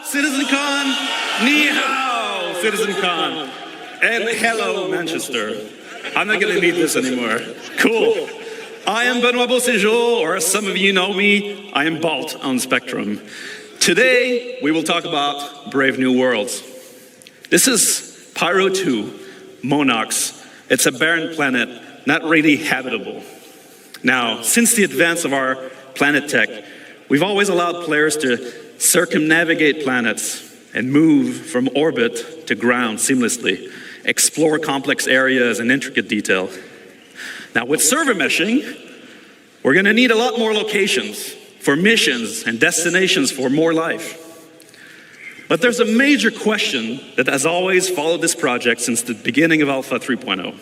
Citcon, ni hao, Citcon, and hello, Manchester. I'm not going to need this anymore. Cool. I am Benoit Beauséjour, or as some of you know me, I am Balt on Spectrum. Today, we will talk about Brave New Worlds. This is Pyro 2, Monox. It's a barren planet, not really habitable. Now, since the advance of our planet tech, we've always allowed players to circumnavigate planets and move from orbit to ground seamlessly, explore complex areas in intricate detail. Now, with server meshing, we're going to need a lot more locations for missions and destinations for more life. But there's a major question that has always followed this project since the beginning of Alpha 3.0.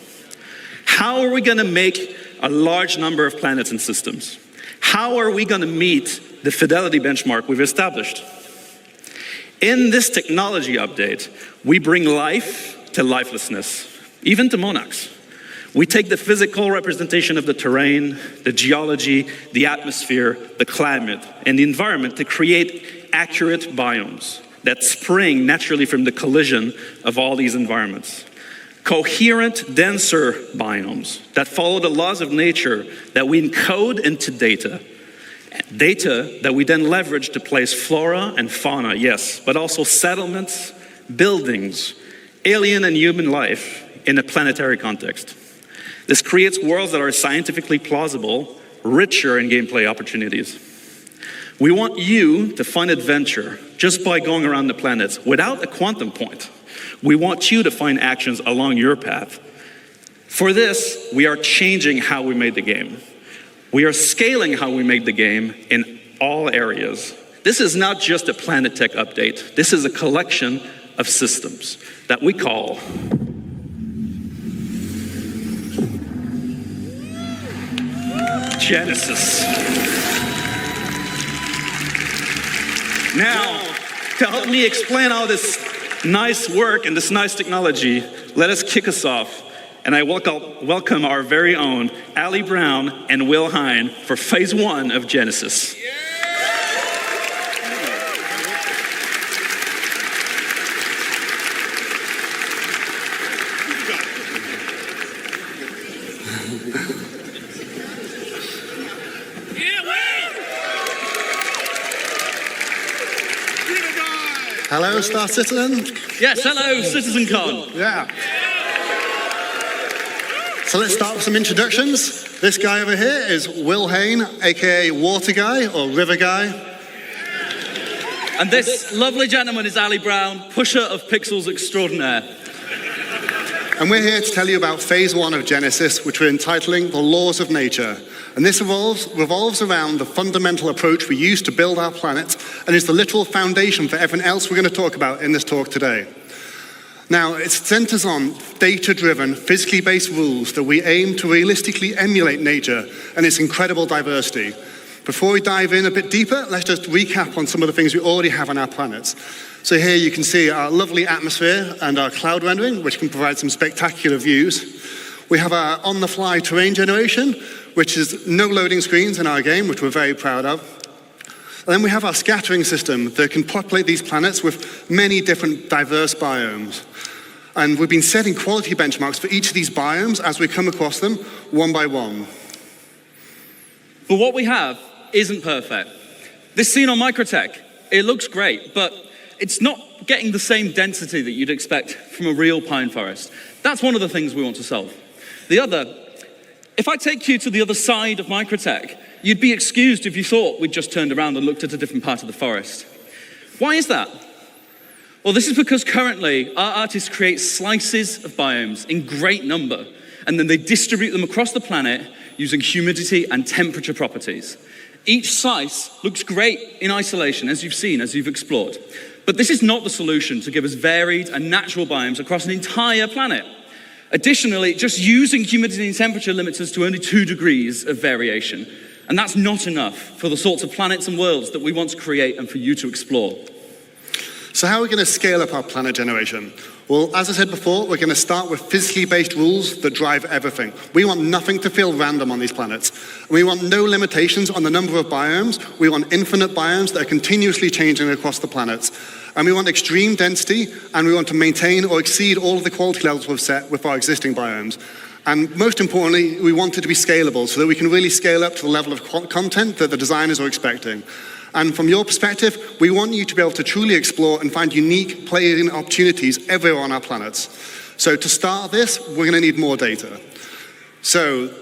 How are we going to make a large number of planets and systems? How are we going to meet the fidelity benchmark we've established? In this technology update, we bring life to lifelessness, even to Monox. We take the physical representation of the terrain, the geology, the atmosphere, the climate, and the environment to create accurate biomes that spring naturally from the collision of all these environments. Coherent, denser biomes that follow the laws of nature that we encode into data. Data that we then leverage to place flora and fauna, yes, but also settlements, buildings, alien and human life in a planetary context. This creates worlds that are scientifically plausible, richer in gameplay opportunities. We want you to find adventure just by going around the planets without a quantum point. We want you to find actions along your path. For this, we are changing how we made the game. We are scaling how we made the game in all areas. This is not just a Planet Tech update. This is a collection of systems that we call Genesis. Now, to help me explain all this nice work and this nice technology, let us kick us off. And I welcome our very own Ali Brown and Will Hine for phase 1 of Genesis. Hello, Star Citizen. Yes, hello, Citcon. Yeah. So let's start with some introductions. This guy over here is Will Hine, aka Water Guy or River Guy. And this lovely gentleman is Ali Brown, pusher of pixels extraordinaire. And we're here to tell you about phase 1 of Genesis, which we're entitling The Laws of Nature. And this revolves around the fundamental approach we use to build our planet and is the literal foundation for everything else we're going to talk about in this talk today. Now, it centers on data-driven, physically based rules that we aim to realistically emulate nature and its incredible diversity. Before we dive in a bit deeper, let's just recap on some of the things we already have on our planets. So here you can see our lovely atmosphere and our cloud rendering, which can provide some spectacular views. We have our on-the-fly terrain generation, which is no loading screens in our game, which we're very proud of. And then we have our scattering system that can populate these planets with many different diverse biomes. And we've been setting quality benchmarks for each of these biomes as we come across them one by one. But what we have isn't perfect. This scene on Microtech, it looks great, but it's not getting the same density that you'd expect from a real pine forest. That's one of the things we want to solve. The other, if I take you to the other side of Microtech, you'd be excused if you thought we'd just turned around and looked at a different part of the forest. Why is that? Well, this is because currently our artists create slices of biomes in great number, and then they distribute them across the planet using humidity and temperature properties. Each slice looks great in isolation, as you've seen, as you've explored. But this is not the solution to give us varied and natural biomes across an entire planet. Additionally, just using humidity and temperature limits us to only 2 degrees of variation. And that's not enough for the sorts of planets and worlds that we want to create and for you to explore. So how are we going to scale up our planet generation? Well, as I said before, we're going to start with physically based rules that drive everything. We want nothing to feel random on these planets. We want no limitations on the number of biomes. We want infinite biomes that are continuously changing across the planets. And we want extreme density, and we want to maintain or exceed all of the quality levels we've set with our existing biomes. And most importantly, we want it to be scalable so that we can really scale up to the level of content that the designers are expecting. And from your perspective, we want you to be able to truly explore and find unique playing opportunities everywhere on our planets. So to start this, we're going to need more data. So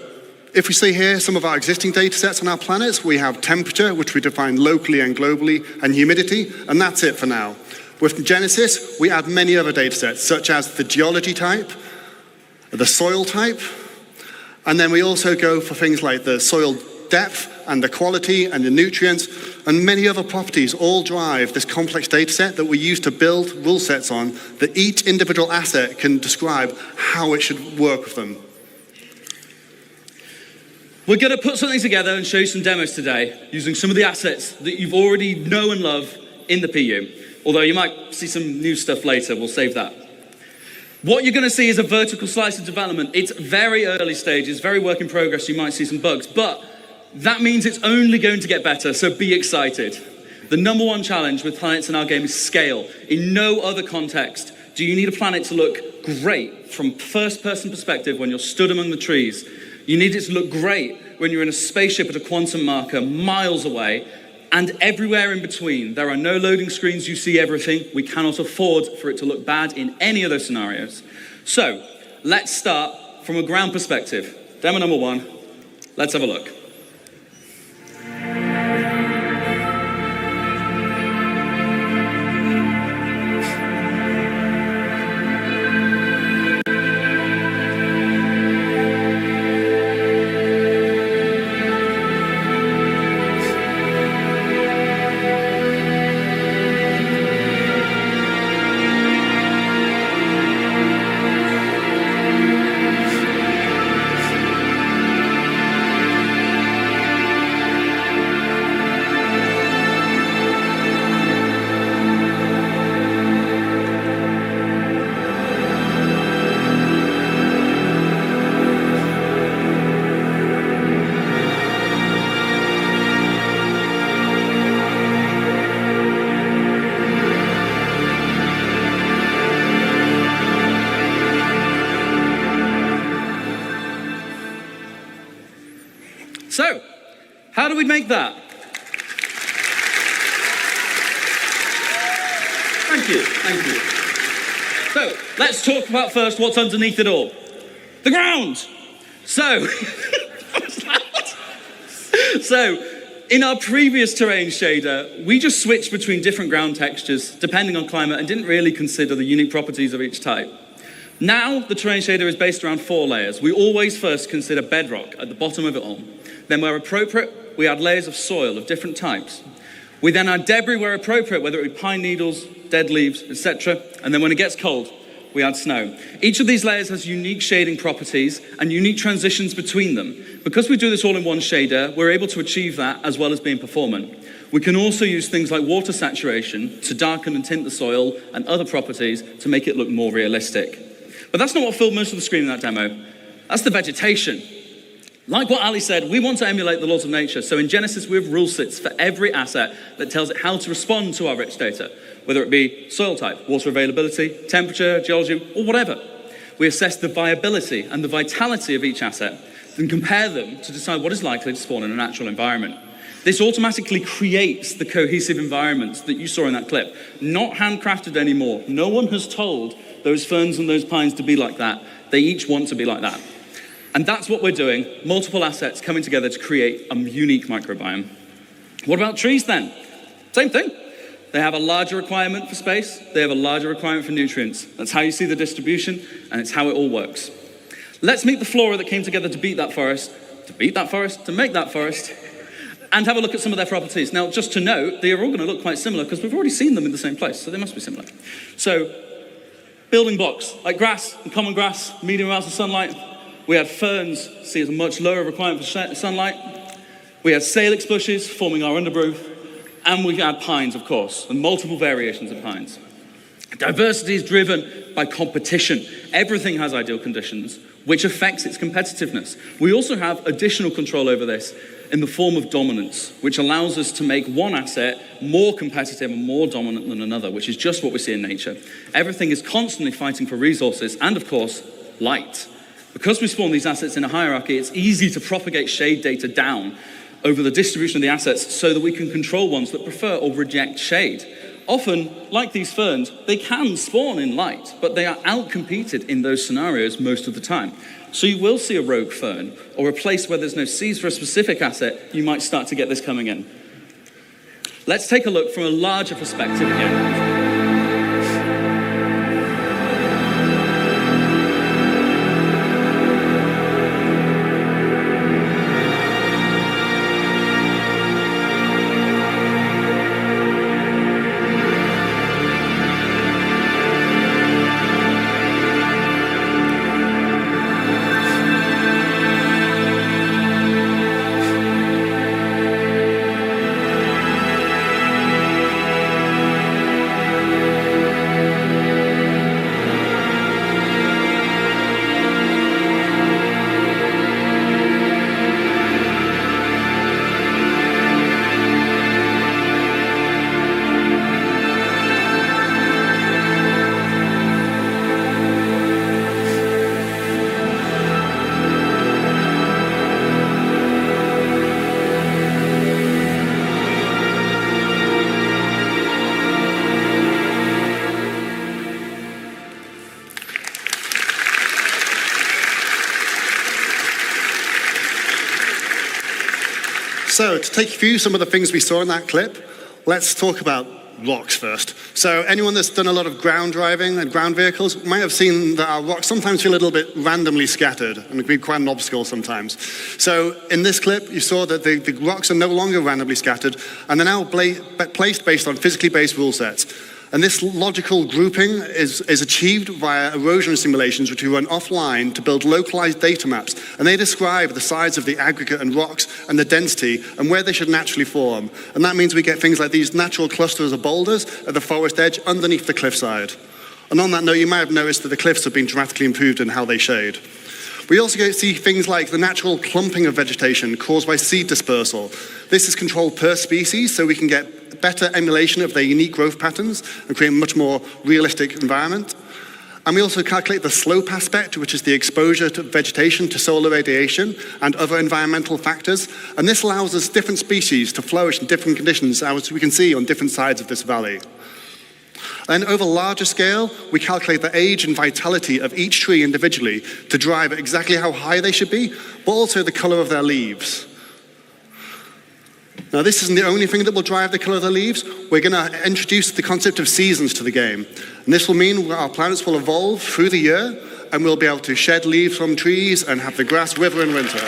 if we see here some of our existing data sets on our planets, we have temperature, which we define locally and globally, and humidity, and that's it for now. With Genesis, we add many other data sets, such as the geology type, the soil type, and then we also go for things like the soil depth and the quality and the nutrients and many other properties all drive this complex data set that we use to build rule sets on that each individual asset can describe how it should work with them. We're going to put something together and show you some demos today using some of the assets that you've already know and love in the PU. Although you might see some new stuff later, we'll save that. What you're going to see is a vertical slice of development. It's very early stages, very work in progress. You might see some bugs, but that means it's only going to get better, so be excited. The number one challenge with planets in our game is scale. In no other context do you need a planet to look great from first-person perspective when you're stood among the trees. You need it to look great when you're in a spaceship at a quantum marker miles away, and everywhere in between. There are no loading screens, you see everything. We cannot afford for it to look bad in any of those scenarios. So, let's start from a ground perspective. Demo number one, let's have a look. So, how do we make that? Thank you, thank you. So, let's talk about first what's underneath it all. The ground! So, in our previous terrain shader, we just switched between different ground textures depending on climate and didn't really consider the unique properties of each type. Now, the terrain shader is based around 4 layers. We always first consider bedrock at the bottom of it all. Then, where appropriate, we add layers of soil of different types. We then add debris where appropriate, whether it be pine needles, dead leaves, etc. And then when it gets cold, we add snow. Each of these layers has unique shading properties and unique transitions between them. Because we do this all in one shader, we're able to achieve that as well as being performant. We can also use things like water saturation to darken and tint the soil and other properties to make it look more realistic. But that's not what filled most of the screen in that demo. That's the vegetation. Like what Ali said, we want to emulate the laws of nature. So in Genesis, we have rule sets for every asset that tells it how to respond to our rich data, whether it be soil type, water availability, temperature, geology, or whatever. We assess the viability and the vitality of each asset and compare them to decide what is likely to spawn in a natural environment. This automatically creates the cohesive environments that you saw in that clip. Not handcrafted anymore. No one has told those ferns and those pines to be like that. They each want to be like that. And that's what we're doing, multiple assets coming together to create a unique microbiome. What about trees then? Same thing. They have a larger requirement for space, they have a larger requirement for nutrients. That's how you see the distribution, and it's how it all works. Let's meet the flora that came together to make that forest, and have a look at some of their properties. Now, just to note, they are all going to look quite similar because we've already seen them in the same place, so they must be similar. So, building blocks, like grass and common grass, medium amounts of sunlight. We had ferns, see as a much lower requirement for sunlight. We had salix bushes forming our undergrowth. And we had pines, of course, and multiple variations of pines. Diversity is driven by competition. Everything has ideal conditions, which affects its competitiveness. We also have additional control over this. in the form of dominance, which allows us to make one asset more competitive and more dominant than another, which is just what we see in nature. Everything is constantly fighting for resources and, of course, light. Because we spawn these assets in a hierarchy, it's easy to propagate shade data down over the distribution of the assets so that we can control ones that prefer or reject shade. Often, like these ferns, they can spawn in light, but they are outcompeted in those scenarios most of the time. So you will see a rogue fern, or a place where there's no seeds for a specific asset, you might start to get this coming in. Let's take a look from a larger perspective again. So, to take you through some of the things we saw in that clip, let's talk about rocks first. So, anyone that's done a lot of ground driving and ground vehicles might have seen that our rocks sometimes feel a little bit randomly scattered and can be quite an obstacle sometimes. So, in this clip, you saw that the rocks are no longer randomly scattered and they're now placed based on physically based rule sets. And this logical grouping is achieved via erosion simulations, which we run offline to build localized data maps. And they describe the size of the aggregate and rocks and the density and where they should naturally form. And that means we get things like these natural clusters of boulders at the forest edge underneath the cliffside. And on that note, you might have noticed that the cliffs have been dramatically improved in how they shade. We also see things like the natural clumping of vegetation caused by seed dispersal. This is controlled per species, so we can get better emulation of their unique growth patterns and create a much more realistic environment. And we also calculate the slope aspect, which is the exposure to vegetation to solar radiation and other environmental factors. And this allows us different species to flourish in different conditions, as we can see on different sides of this valley. Then over larger scale, we calculate the age and vitality of each tree individually to drive exactly how high they should be, but also the color of their leaves. Now, this isn't the only thing that will drive the color of the leaves. We're going to introduce the concept of seasons to the game. And this will mean our planets will evolve through the year, and we'll be able to shed leaves from trees and have the grass wither in winter.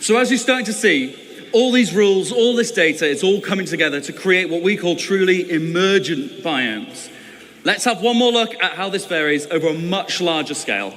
So as you're starting to see, all these rules, all this data, it's all coming together to create what we call truly emergent biomes. Let's have one more look at how this varies over a much larger scale.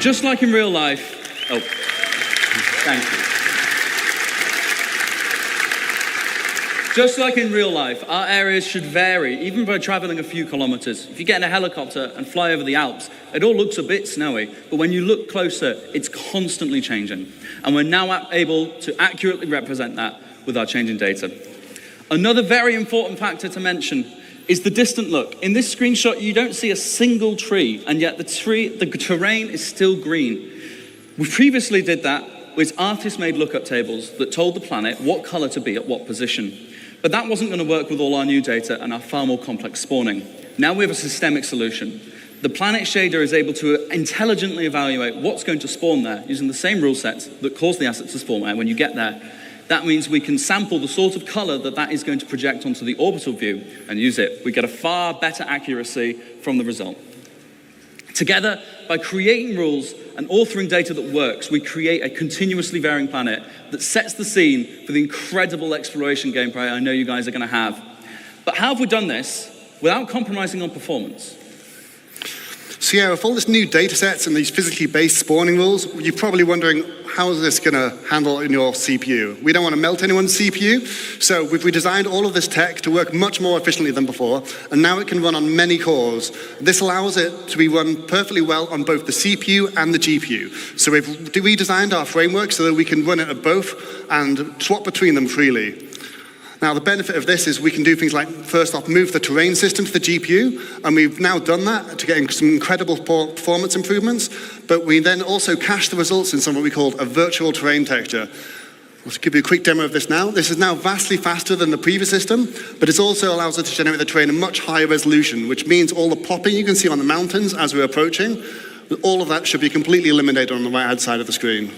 just like in real life, thank you. Just like in real life, our areas should vary, even by traveling a few kilometers. If you get in a helicopter and fly over the Alps, it all looks a bit snowy, but when you look closer, it's constantly changing. And we're now able to accurately represent that with our changing data. Another very important factor to mention is the distant look. In this screenshot, you don't see a single tree, and yet the terrain is still green. We previously did that with artist-made lookup tables that told the planet what color to be at what position. But that wasn't going to work with all our new data and our far more complex spawning. Now we have a systemic solution. The planet shader is able to intelligently evaluate what's going to spawn there using the same rule sets that cause the assets to spawn there when you get there. That means we can sample the sort of color that is going to project onto the orbital view and use it. We get a far better accuracy from the result. Together, by creating rules and authoring data that works, we create a continuously varying planet that sets the scene for the incredible exploration gameplay I know you guys are going to have. But how have we done this without compromising on performance? So yeah, with all this new data sets and these physically based spawning rules, you're probably wondering, how is this going to handle in your CPU? We don't want to melt anyone's CPU, so we've redesigned all of this tech to work much more efficiently than before, and now it can run on many cores. This allows it to be run perfectly well on both the CPU and the GPU. So we've redesigned our framework so that we can run it at both and swap between them freely. Now, the benefit of this is we can do things like, first off, move the terrain system to the GPU, and we've now done that to get some incredible performance improvements, but we then also cache the results in something we call a virtual terrain texture. I'll give you a quick demo of this now. This is now vastly faster than the previous system, but it also allows us to generate the terrain in much higher resolution, which means all the popping you can see on the mountains as we're approaching, all of that should be completely eliminated on the right-hand side of the screen.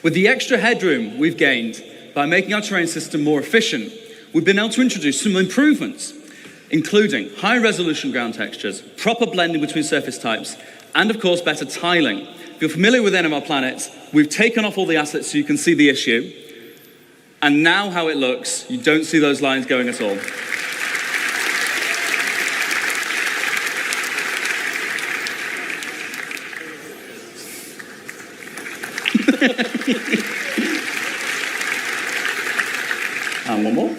With the extra headroom we've gained by making our terrain system more efficient, we've been able to introduce some improvements, including high resolution ground textures, proper blending between surface types, and of course better tiling. If you're familiar with any of our planets, we've taken off all the assets so you can see the issue, and now how it looks, you don't see those lines going at all. And one more.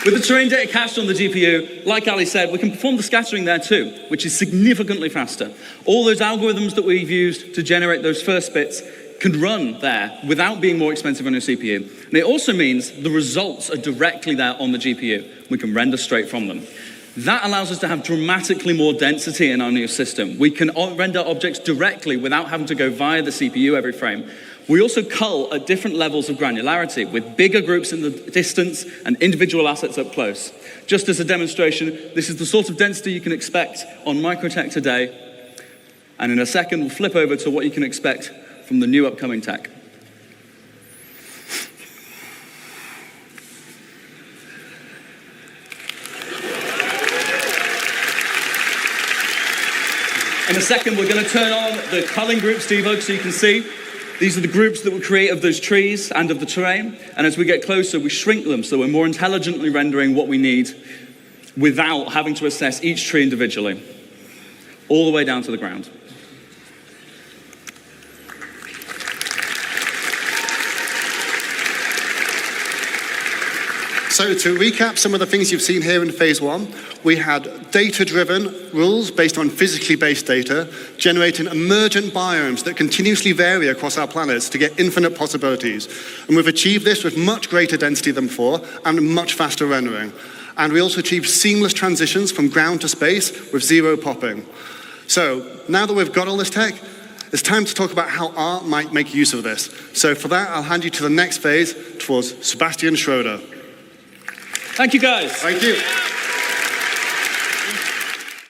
With the terrain data cached on the GPU, like Ali said, we can perform the scattering there too, which is significantly faster. All those algorithms that we've used to generate those first bits can run there without being more expensive on your CPU. And it also means the results are directly there on the GPU. We can render straight from them. That allows us to have dramatically more density in our new system. We can render objects directly without having to go via the CPU every frame. We also cull at different levels of granularity with bigger groups in the distance and individual assets up close. Just as a demonstration, this is the sort of density you can expect on Microtech today. And in a second, we'll flip over to what you can expect from the new upcoming tech. In a second, we're going to turn on the culling groups debug so you can see. These are the groups that we create of those trees and of the terrain. And as we get closer, we shrink them so we're more intelligently rendering what we need without having to assess each tree individually, all the way down to the ground. So to recap some of the things you've seen here in phase one, we had data-driven rules based on physically based data, generating emergent biomes that continuously vary across our planets to get infinite possibilities. And we've achieved this with much greater density than before and much faster rendering. And we also achieved seamless transitions from ground to space with zero popping. So now that we've got all this tech, it's time to talk about how art might make use of this. So for that, I'll hand you to the next phase towards Sebastian Schroeder. Thank you, guys. Thank you.